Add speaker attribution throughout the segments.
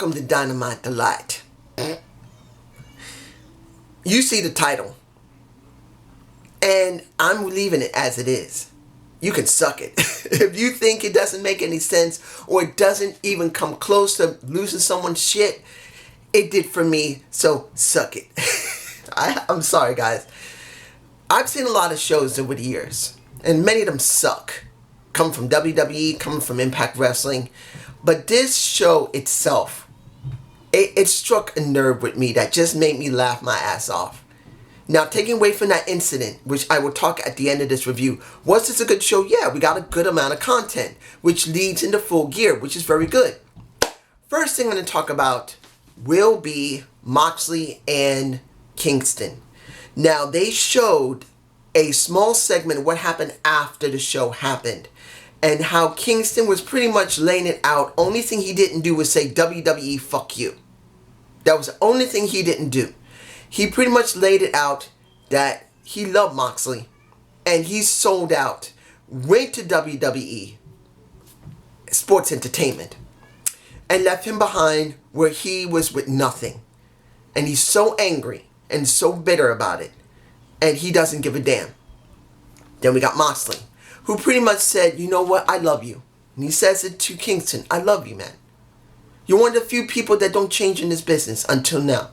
Speaker 1: Welcome to Dynamite Delight. You see the title, and I'm leaving it as it is. You can suck it. If you think it doesn't make any sense or it doesn't even come close to losing someone's shit, it did for me, so suck it. I'm sorry, guys. I've seen a lot of shows over the years, and many of them suck. Come from WWE, come from Impact Wrestling. But this show itself, it struck a nerve with me that just made me laugh my ass off. Now, taking away from that incident, which I will talk at the end of this review, was this a good show? Yeah, we got a good amount of content, which leads into Full Gear, which is very good. First thing I'm going to talk about will be Moxley and Kingston. Now, they showed a small segment of what happened after the show happened, and how Kingston was pretty much laying it out. Only thing he didn't do was say, WWE, fuck you. That was the only thing he didn't do. He pretty much laid it out that he loved Moxley, and he sold out, went to WWE, Sports Entertainment, and left him behind where he was with nothing. And he's so angry and so bitter about it, and he doesn't give a damn. Then we got Moxley, who pretty much said, you know what, I love you. And he says it to Kingston, I love you, man. You're one of the few people that don't change in this business until now.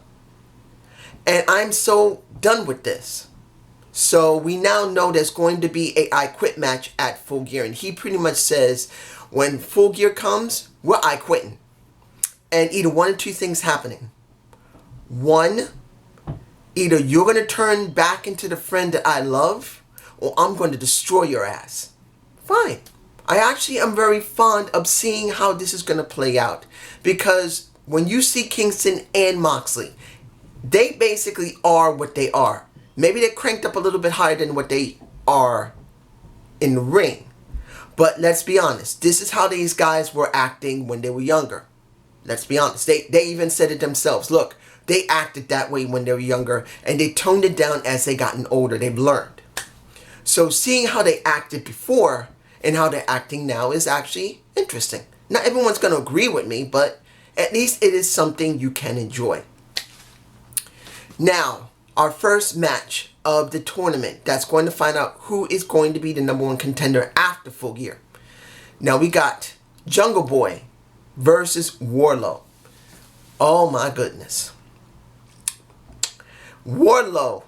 Speaker 1: And I'm so done with this. So we now know there's going to be a I Quit match at Full Gear. And he pretty much says, when Full Gear comes, we're I Quitting. And either one of two things happening. One, either you're going to turn back into the friend that I love, or I'm going to destroy your ass. Fine. I actually am very fond of seeing how this is going to play out. Because when you see Kingston and Moxley, they basically are what they are. Maybe they're cranked up a little bit higher than what they are in the ring. But let's be honest. This is how these guys were acting when they were younger. Let's be honest. They even said it themselves. Look, they acted that way when they were younger, and they toned it down as they gotten older. They've learned. So seeing how they acted before and how they're acting now is actually interesting. Not everyone's going to agree with me, but at least it is something you can enjoy. Now, our first match of the tournament that's going to find out who is going to be the number one contender after Full Gear. Now we got Jungle Boy versus Warlow. Oh my goodness. Warlow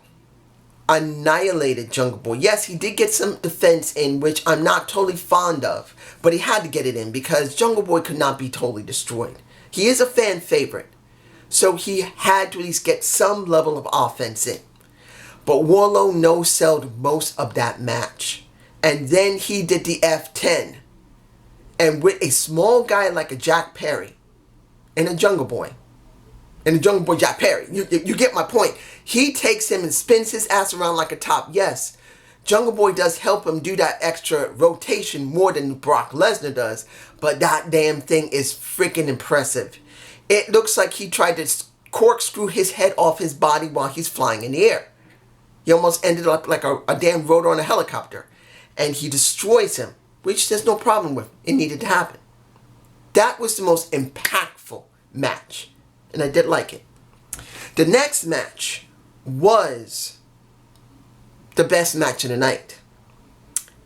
Speaker 1: annihilated Jungle Boy. Yes, he did get some defense in, which I'm not totally fond of, but he had to get it in because Jungle Boy could not be totally destroyed. He is a fan favorite, so he had to at least get some level of offense in. But Warlow no-selled most of that match, and then he did the F10, and with a small guy like a Jack Perry and a Jungle Boy, and the Jungle Boy Jack Perry. You get my point. He takes him and spins his ass around like a top. Yes, Jungle Boy does help him do that extra rotation more than Brock Lesnar does. But that damn thing is freaking impressive. It looks like he tried to corkscrew his head off his body while he's flying in the air. He almost ended up like a damn rotor on a helicopter. And he destroys him, which there's no problem with. It needed to happen. That was the most impactful match. And I did like it. The next match was the best match of the night.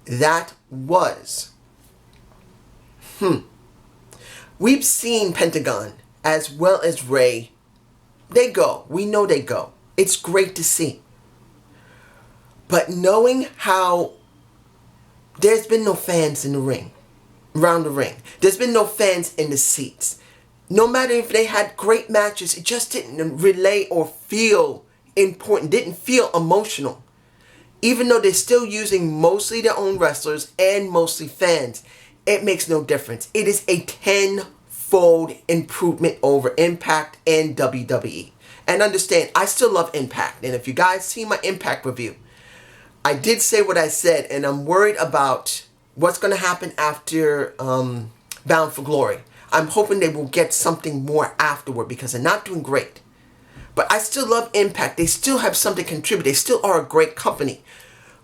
Speaker 1: That was... We've seen Pentagon as well as Ray. They go. We know they go. It's great to see. But knowing how there's been no fans in the ring, around the ring. There's been no fans in the seats. No matter if they had great matches, it just didn't relay or feel important, didn't feel emotional. Even though they're still using mostly their own wrestlers and mostly fans, it makes no difference. It is a tenfold improvement over Impact and WWE. And understand, I still love Impact. And if you guys see my Impact review, I did say what I said, and I'm worried about what's going to happen after Bound for Glory. I'm hoping they will get something more afterward because they're not doing great. But I still love Impact. They still have something to contribute. They still are a great company.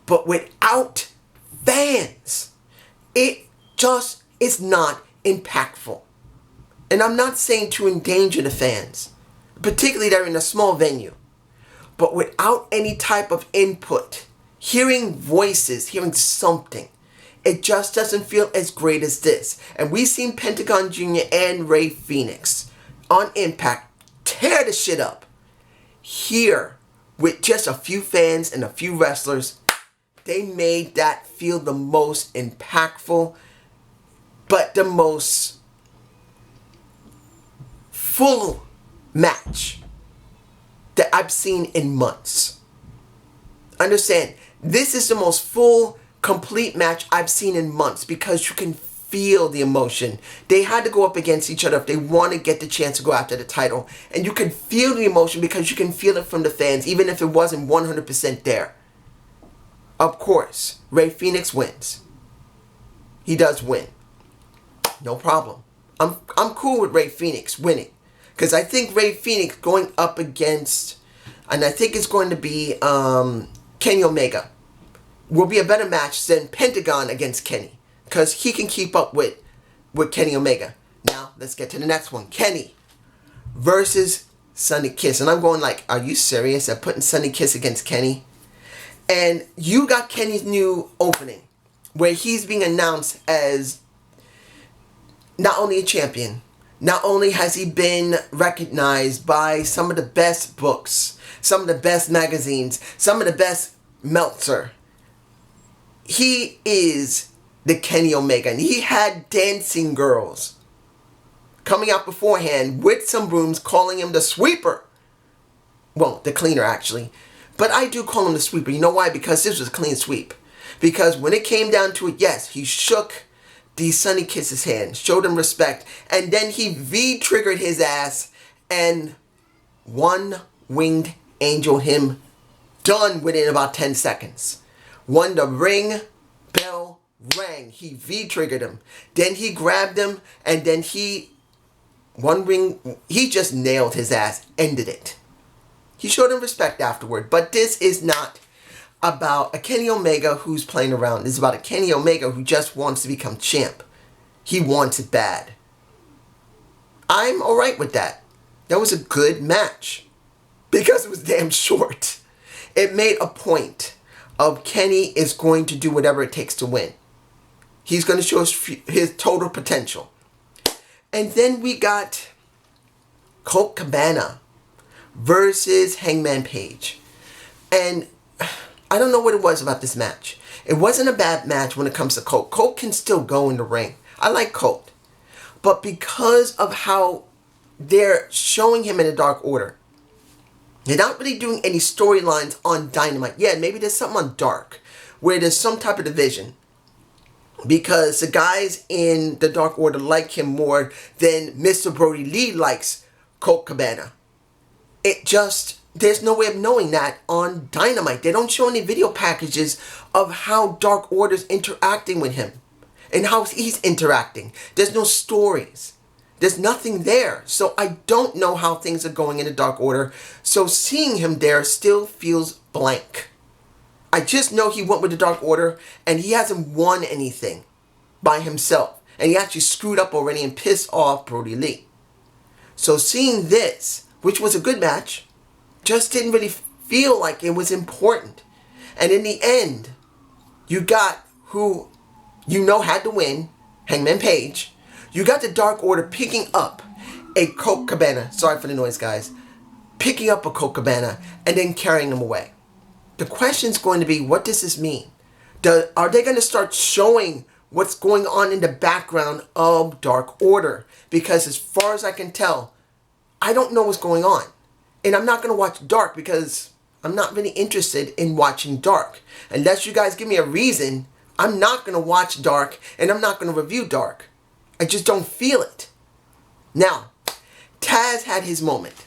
Speaker 1: But without fans, it just is not impactful. And I'm not saying to endanger the fans, particularly they're in a small venue, but without any type of input, hearing voices, hearing something, it just doesn't feel as great as this. And we've seen Pentagon Jr. and Rey Fenix on Impact tear the shit up. Here, with just a few fans and a few wrestlers, they made that feel the most impactful, but the most full match that I've seen in months. Understand, this is the most full, complete match I've seen in months because you can feel the emotion. They had to go up against each other if they want to get the chance to go after the title. And you can feel the emotion because you can feel it from the fans, even if it wasn't 100% there. Of course, Rey Fenix wins. He does win. No problem. I'm cool with Rey Fenix winning. Because I think Rey Fenix going up against, and I think it's going to be Kenny Omega, will be a better match than Pentagon against Kenny. Because he can keep up with Kenny Omega. Now, let's get to the next one. Kenny versus Sonny Kiss. And I'm going like, are you serious at putting Sonny Kiss against Kenny? And you got Kenny's new opening, where he's being announced as not only a champion, not only has he been recognized by some of the best books, some of the best magazines, some of the best Meltzer, he is the Kenny Omega. And he had dancing girls coming out beforehand with some brooms calling him the sweeper. Well, the cleaner actually. But I do call him the sweeper. You know why? Because this was a clean sweep. Because when it came down to it, yes, he shook the Sonny Kiss's hand, showed him respect, and then he V-triggered his ass, and one-winged angel him done within about 10 seconds. When the ring bell rang, he V-triggered him. Then he grabbed him, and then he just nailed his ass, ended it. He showed him respect afterward, but this is not about a Kenny Omega who's playing around. This is about a Kenny Omega who just wants to become champ. He wants it bad. I'm alright with that. That was a good match. Because it was damn short. It made a point of Kenny is going to do whatever it takes to win. He's going to show his total potential. And then we got Colt Cabana versus Hangman Page. And I don't know what it was about this match. It wasn't a bad match when it comes to Colt. Colt can still go in the ring. I like Colt. But because of how they're showing him in a Dark Order, they're not really doing any storylines on Dynamite. Yeah, maybe there's something on Dark where there's some type of division. Because the guys in the Dark Order like him more than Mr. Brody Lee likes Colt Cabana. There's no way of knowing that on Dynamite. They don't show any video packages of how Dark Order's interacting with him. And how he's interacting. There's no stories. There's nothing there. So I don't know how things are going in the Dark Order. So seeing him there still feels blank. I just know he went with the Dark Order and he hasn't won anything by himself. And he actually screwed up already and pissed off Brody Lee. So seeing this, which was a good match, just didn't really feel like it was important. And in the end, you got who you know had to win, Hangman Page. You got the Dark Order picking up a Colt Cabana. Sorry for the noise, guys. Picking up a Colt Cabana and then carrying him away. The question's going to be, what does this mean? Are they going to start showing what's going on in the background of Dark Order? Because as far as I can tell, I don't know what's going on. And I'm not going to watch Dark because I'm not really interested in watching Dark. Unless you guys give me a reason, I'm not going to watch Dark and I'm not going to review Dark. I just don't feel it. Now, Taz had his moment.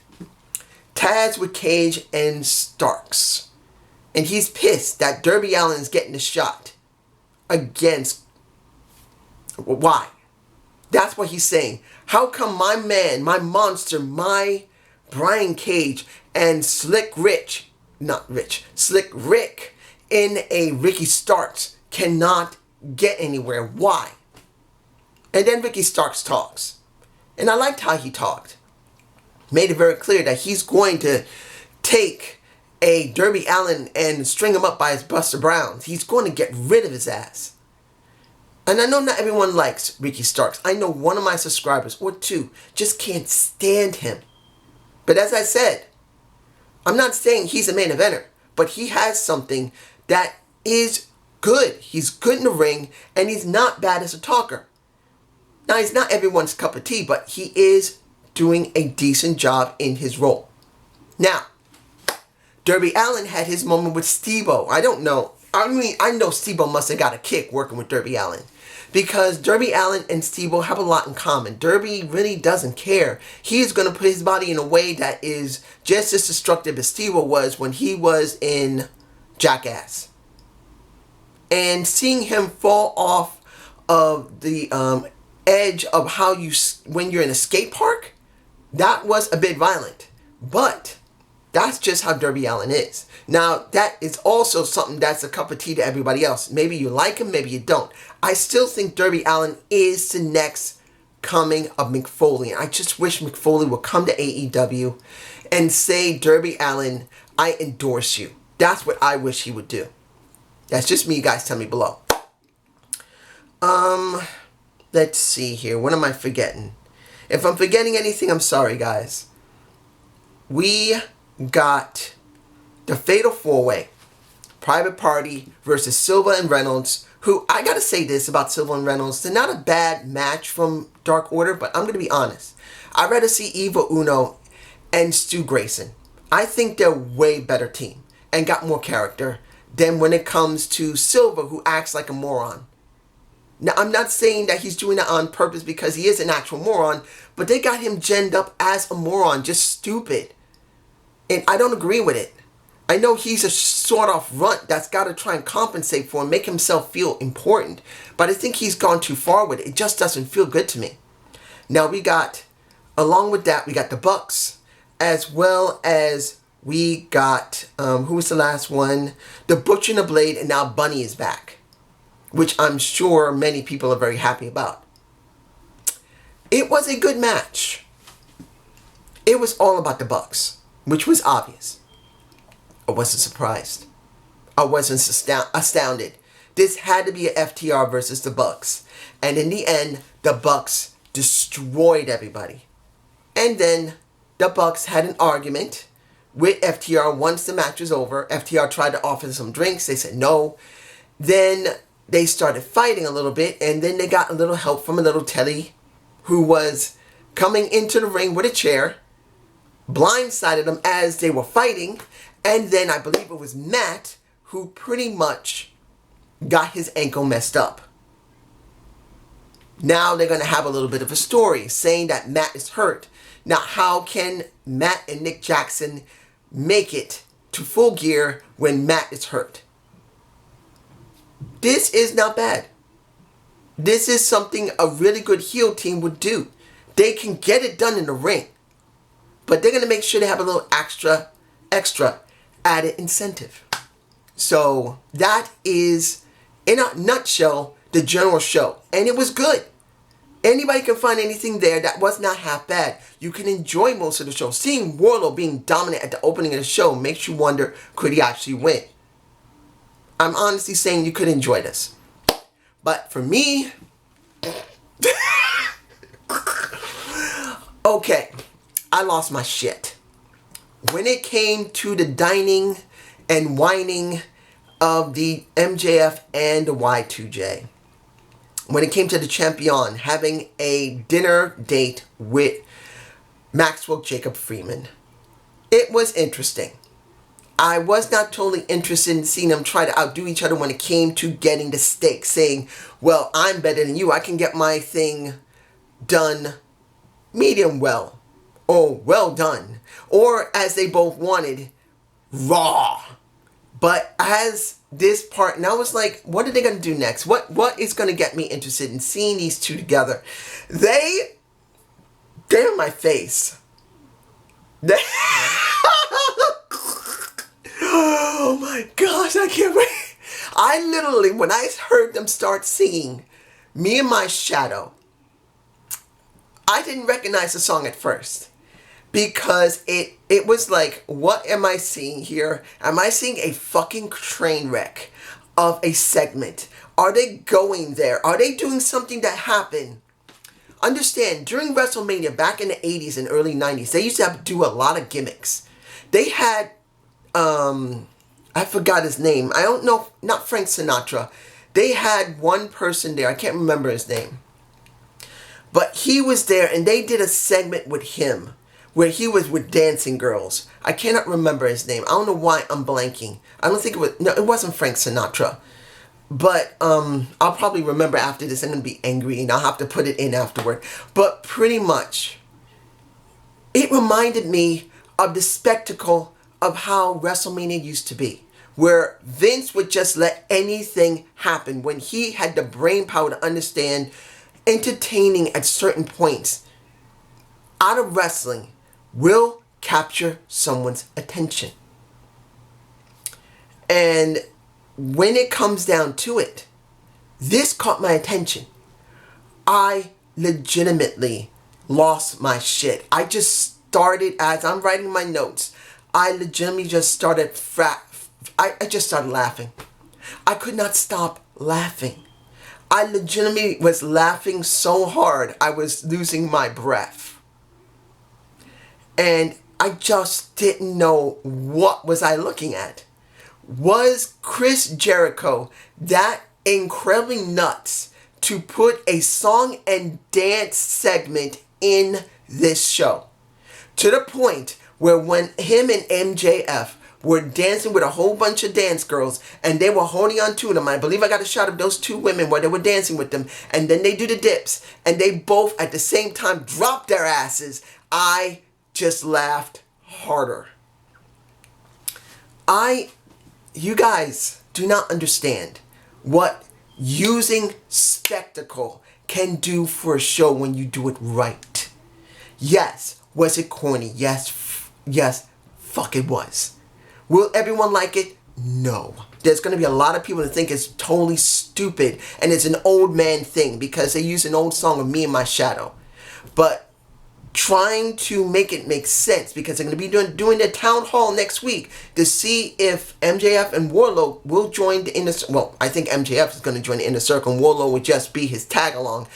Speaker 1: Taz with Cage and Starks. And he's pissed that Darby Allin's getting the shot against... Why? That's what he's saying. How come my man, my monster, my Brian Cage and Slick Rick in a Ricky Starks cannot get anywhere? Why? And then Ricky Starks talks. And I liked how he talked. Made it very clear that he's going to take a Darby Allin and string him up by his Buster Browns. He's going to get rid of his ass. And I know not everyone likes Ricky Starks. I know one of my subscribers, or two, just can't stand him. But as I said, I'm not saying he's a main eventer, but he has something that is good. He's good in the ring, and he's not bad as a talker. Now, he's not everyone's cup of tea, but he is doing a decent job in his role. Now, Darby Allin had his moment with Steve-O. I don't know. I mean, I know Steve-O must have got a kick working with Darby Allin, because Darby Allin and Steve-O have a lot in common. Darby really doesn't care. He is going to put his body in a way that is just as destructive as Steve-O was when he was in Jackass. And seeing him fall off of the edge of how you, when you're in a skate park, that was a bit violent. But that's just how Darby Allin is. Now, that is also something that's a cup of tea to everybody else. Maybe you like him, maybe you don't. I still think Darby Allin is the next coming of Mick Foley. And I just wish Mick Foley would come to AEW and say, Darby Allin, I endorse you. That's what I wish he would do. That's just me, guys. Tell me below. Let's see here. What am I forgetting? If I'm forgetting anything, I'm sorry, guys. We got the Fatal 4-Way. Private Party versus Silva and Reynolds. Who, I gotta say this about Silva and Reynolds. They're not a bad match from Dark Order, but I'm gonna be honest. I'd rather see Evil Uno and Stu Grayson. I think they're a way better team and got more character than when it comes to Silva, who acts like a moron. Now, I'm not saying that he's doing it on purpose because he is an actual moron, but they got him genned up as a moron, just stupid. And I don't agree with it. I know he's a sort-off runt that's got to try and compensate for and make himself feel important, but I think he's gone too far with it. It just doesn't feel good to me. Now, we got, along with that, we got the Bucks, as well as we got, who was the last one? The Butcher and the Blade, and now Bunny is back, which I'm sure many people are very happy about. It was a good match. It was all about the Bucks, which was obvious. I wasn't surprised. I wasn't astounded. This had to be a FTR versus the Bucks. And in the end, the Bucks destroyed everybody. And then the Bucks had an argument with FTR once the match was over. FTR tried to offer some drinks. They said no. Then they started fighting a little bit, and then they got a little help from a little Teddy who was coming into the ring with a chair, blindsided them as they were fighting, and then I believe it was Matt who pretty much got his ankle messed up. Now they're going to have a little bit of a story saying that Matt is hurt. Now, how can Matt and Nick Jackson make it to Full Gear when Matt is hurt? This is not bad. This is something a really good heel team would do. They can get it done in the ring, but they're going to make sure they have a little extra added incentive. So that is, in a nutshell, the general show. And it was good. Anybody can find anything there that was not half bad. You can enjoy most of the show. Seeing Warlow being dominant at the opening of the show makes you wonder, could he actually win? I'm honestly saying you could enjoy this. But for me, okay, I lost my shit. When it came to the dining and whining of the MJF and the Y2J, when it came to the champion having a dinner date with Maxwell Jacob Freeman, it was interesting. I was not totally interested in seeing them try to outdo each other when it came to getting the steak, saying, well, I'm better than you. I can get my thing done medium well, or well done, or as they both wanted, raw. But as this part, and I was like, what are they going to do next? What is going to get me interested in seeing these two together? They're in my face. Oh my gosh, I can't wait. I literally, when I heard them start singing Me and My Shadow, I didn't recognize the song at first. Because it was like, what am I seeing here? Am I seeing a fucking train wreck of a segment? Are they going there? Are they doing something that happened? Understand, during WrestleMania back in the 80s and early 90s, they used to do a lot of gimmicks. They had, I forgot his name. I don't know, not Frank Sinatra. They had one person there. I can't remember his name. But he was there and they did a segment with him where he was with dancing girls. I cannot remember his name. I don't know why I'm blanking. I don't think it was, no, it wasn't Frank Sinatra. But I'll probably remember after this and then be angry and I'll have to put it in afterward. But pretty much, it reminded me of the spectacle of how WrestleMania used to be. Where Vince would just let anything happen when he had the brain power to understand entertaining at certain points out of wrestling will capture someone's attention. And when it comes down to it, this caught my attention. I legitimately lost my shit. I just started, as I'm writing my notes, I legitimately just started I just started laughing. I could not stop laughing. I legitimately was laughing so hard I was losing my breath. And I just didn't know what was I looking at. Was Chris Jericho that incredibly nuts to put a song and dance segment in this show? To the point where when him and MJF were dancing with a whole bunch of dance girls and they were holding on to them. I believe I got a shot of those two women where they were dancing with them. And then they do the dips and they both at the same time drop their asses. I just laughed harder. You guys do not understand what using spectacle can do for a show when you do it right. Yes, was it corny? Yes, fuck it was. Will everyone like it? No. There's going to be a lot of people that think it's totally stupid and it's an old man thing because they use an old song of Me and My Shadow. But trying to make it make sense because they're going to be doing their town hall next week to see if MJF and Warlow will join the inner circle. Well, I think MJF is going to join the inner circle and Warlow would just be his tag along.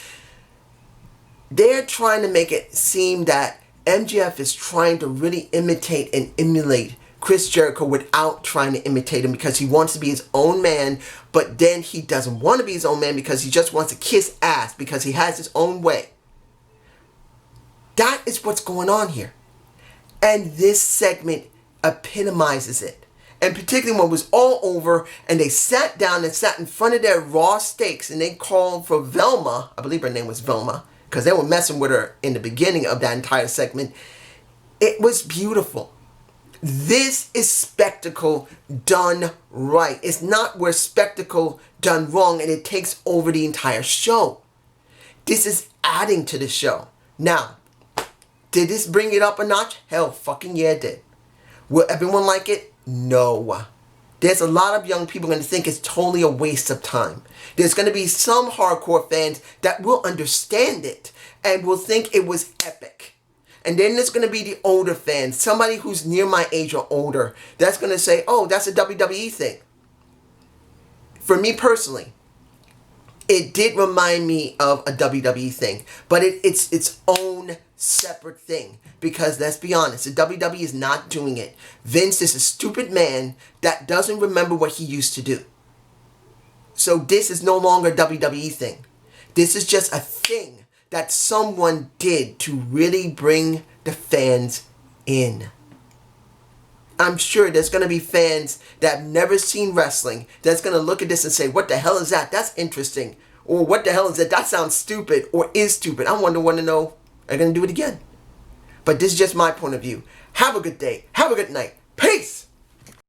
Speaker 1: They're trying to make it seem that MJF is trying to really imitate and emulate Chris Jericho without trying to imitate him because he wants to be his own man, but then he doesn't want to be his own man because he just wants to kiss ass because he has his own way. That is what's going on here. And this segment epitomizes it. And particularly when it was all over and they sat down and sat in front of their raw steaks and they called for Velma, I believe her name was Velma, because they were messing with her in the beginning of that entire segment. It was beautiful. This is spectacle done right. It's not where spectacle done wrong and it takes over the entire show. This is adding to the show. Now, did this bring it up a notch? Hell fucking yeah it did. Will everyone like it? No. There's a lot of young people going to think it's totally a waste of time. There's going to be some hardcore fans that will understand it and will think it was epic. And then there's going to be the older fans, somebody who's near my age or older, that's going to say, oh, that's a WWE thing. For me personally, it did remind me of a WWE thing, but it's its own separate thing. Because let's be honest, the WWE is not doing it. Vince is a stupid man that doesn't remember what he used to do. So this is no longer a WWE thing. This is just a thing that someone did to really bring the fans in. I'm sure there's going to be fans that have never seen wrestling that's going to look at this and say, what the hell is that? That's interesting. Or what the hell is that? That sounds stupid or is stupid. I want to know, are they going to do it again? But this is just my point of view. Have a good day. Have a good night. Peace!